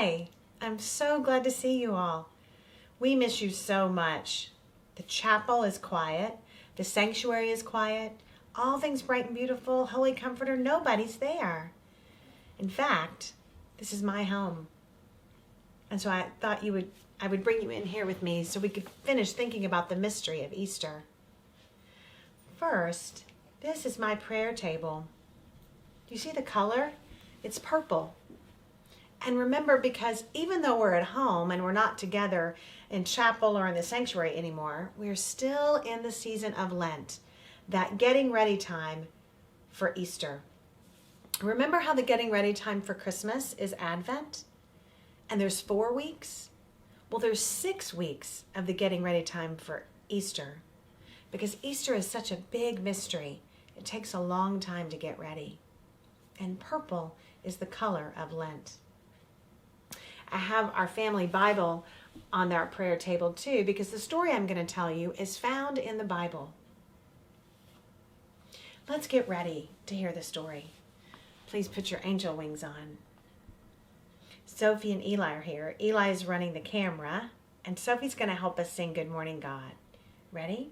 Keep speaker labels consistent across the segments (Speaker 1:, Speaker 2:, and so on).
Speaker 1: Hi, I'm so glad to see you all. We miss you so much. The chapel is quiet. The sanctuary is quiet. All things bright and beautiful. Holy Comforter, nobody's there. In fact, this is my home. And so I thought I would bring you in here with me so we could finish thinking about the mystery of Easter. First, this is my prayer table. Do you see the color? It's purple. And remember, because even though we're at home and we're not together in chapel or in the sanctuary anymore, we're still in the season of Lent, that getting ready time for Easter. Remember how the getting ready time for Christmas is Advent? And there's 4 weeks? Well, there's 6 weeks of the getting ready time for Easter, because Easter is such a big mystery. It takes a long time to get ready. And purple is the color of Lent. I have our family Bible on our prayer table too, because the story I'm going to tell you is found in the Bible. Let's get ready to hear the story. Please put your angel wings on. Sophie and Eli are here. Eli's running the camera, and Sophie's going to help us sing Good Morning God. Ready?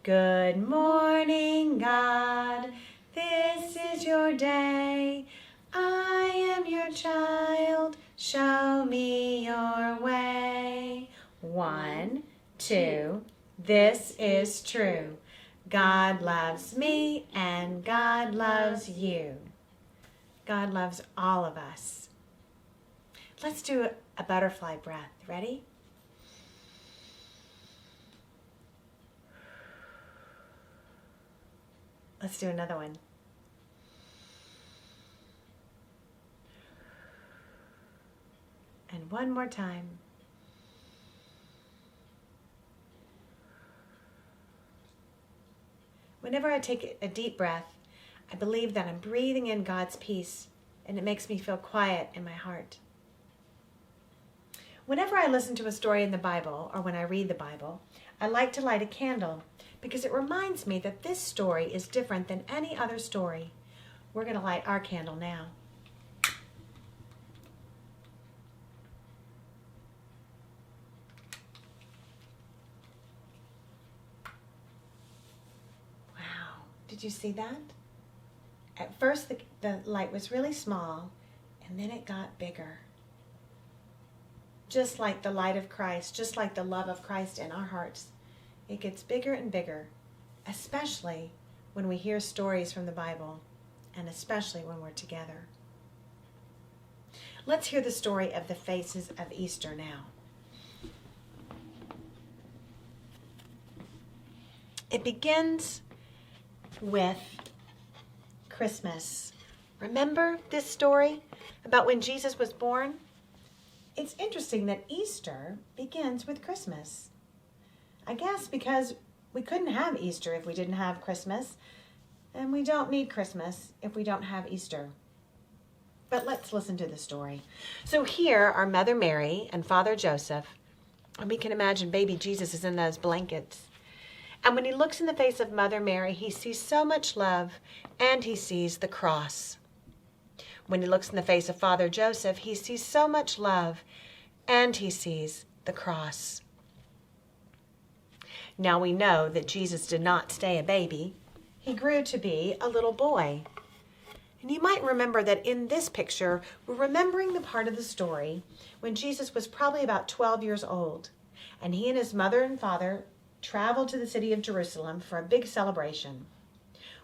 Speaker 1: Good morning, God. This is your day. I am your child. Show me your way. 1, 2, this is true. God loves me and God loves you. God loves all of us. Let's do a butterfly breath. Ready? Let's do another one. And one more time. Whenever I take a deep breath, I believe that I'm breathing in God's peace, and it makes me feel quiet in my heart. Whenever I listen to a story in the Bible, or when I read the Bible, I like to light a candle, because it reminds me that this story is different than any other story. We're going to light our candle now. Wow, did you see that? At first the light was really small, and then it got bigger. Just like the light of Christ, just like the love of Christ in our hearts, it gets bigger and bigger, especially when we hear stories from the Bible, and especially when we're together. Let's hear the story of the faces of Easter now. It begins with Christmas. Remember this story about when Jesus was born? It's interesting that Easter begins with Christmas. I guess because we couldn't have Easter if we didn't have Christmas, and we don't need Christmas if we don't have Easter. But let's listen to the story. So here are Mother Mary and Father Joseph, and we can imagine baby Jesus is in those blankets. And when he looks in the face of Mother Mary, he sees so much love, and he sees the cross. When he looks in the face of Father Joseph, he sees so much love, and he sees the cross. Now we know that Jesus did not stay a baby. He grew to be a little boy. And you might remember that in this picture, we're remembering the part of the story when Jesus was probably about 12 years old, and he and his mother and father traveled to the city of Jerusalem for a big celebration.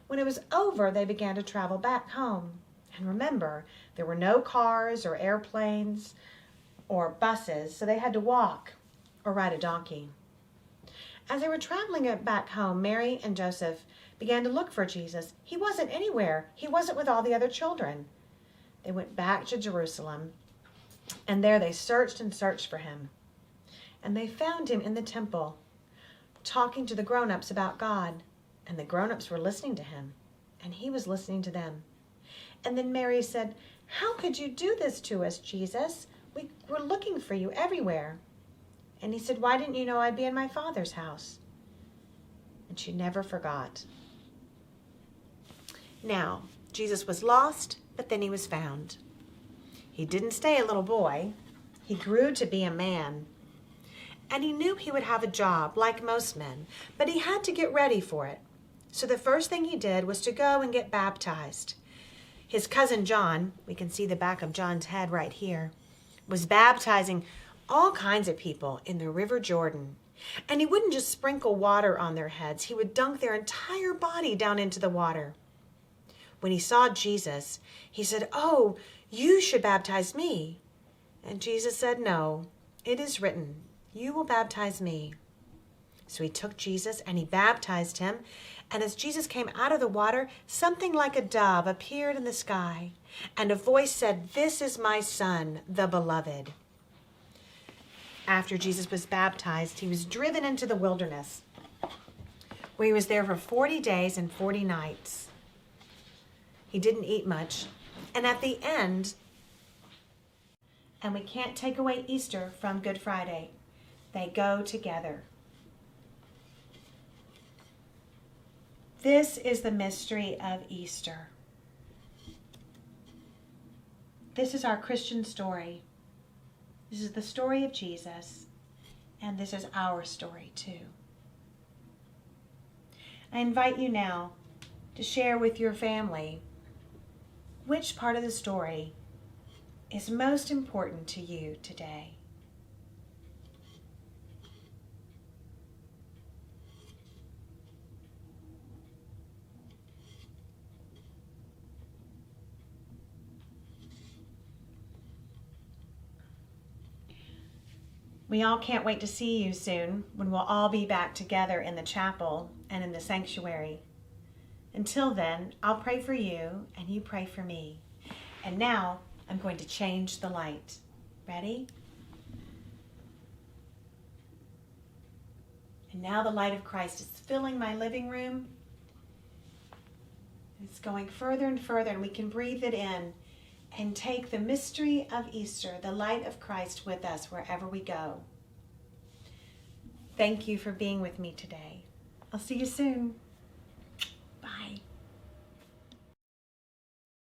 Speaker 1: When it was over, they began to travel back home. And remember, there were no cars or airplanes or buses, so they had to walk or ride a donkey. As they were traveling back home, Mary and Joseph began to look for Jesus. He wasn't anywhere. He wasn't with all the other children. They went back to Jerusalem, and there they searched and searched for him. And they found him in the temple, talking to the grown-ups about God. And the grown-ups were listening to him, and he was listening to them. And then Mary said, "How could you do this to us, Jesus? We were looking for you everywhere." And he said, "Why didn't you know I'd be in my Father's house?" And she never forgot. Now, Jesus was lost, but then he was found. He didn't stay a little boy. He grew to be a man. And he knew he would have a job like most men, but he had to get ready for it. So the first thing he did was to go and get baptized. His cousin John, we can see the back of John's head right here, was baptizing all kinds of people in the River Jordan. And he wouldn't just sprinkle water on their heads. He would dunk their entire body down into the water. When he saw Jesus, he said, "Oh, you should baptize me." And Jesus said, "No, it is written, you will baptize me." So he took Jesus and he baptized him. And as Jesus came out of the water, something like a dove appeared in the sky. And a voice said, "This is my son, the beloved." After Jesus was baptized, he was driven into the wilderness, where he was there for 40 days and 40 nights. He didn't eat much. And at the end, and we can't take away Easter from Good Friday, they go together. This is the mystery of Easter. This is our Christian story. This is the story of Jesus, and this is our story too. I invite you now to share with your family which part of the story is most important to you today. We all can't wait to see you soon when we'll all be back together in the chapel and in the sanctuary. Until then, I'll pray for you and you pray for me. And now I'm going to change the light. Ready? And now the light of Christ is filling my living room. It's going further and further, and we can breathe it in and take the mystery of Easter, the light of Christ, with us wherever we go. Thank you for being with me today. I'll see you soon.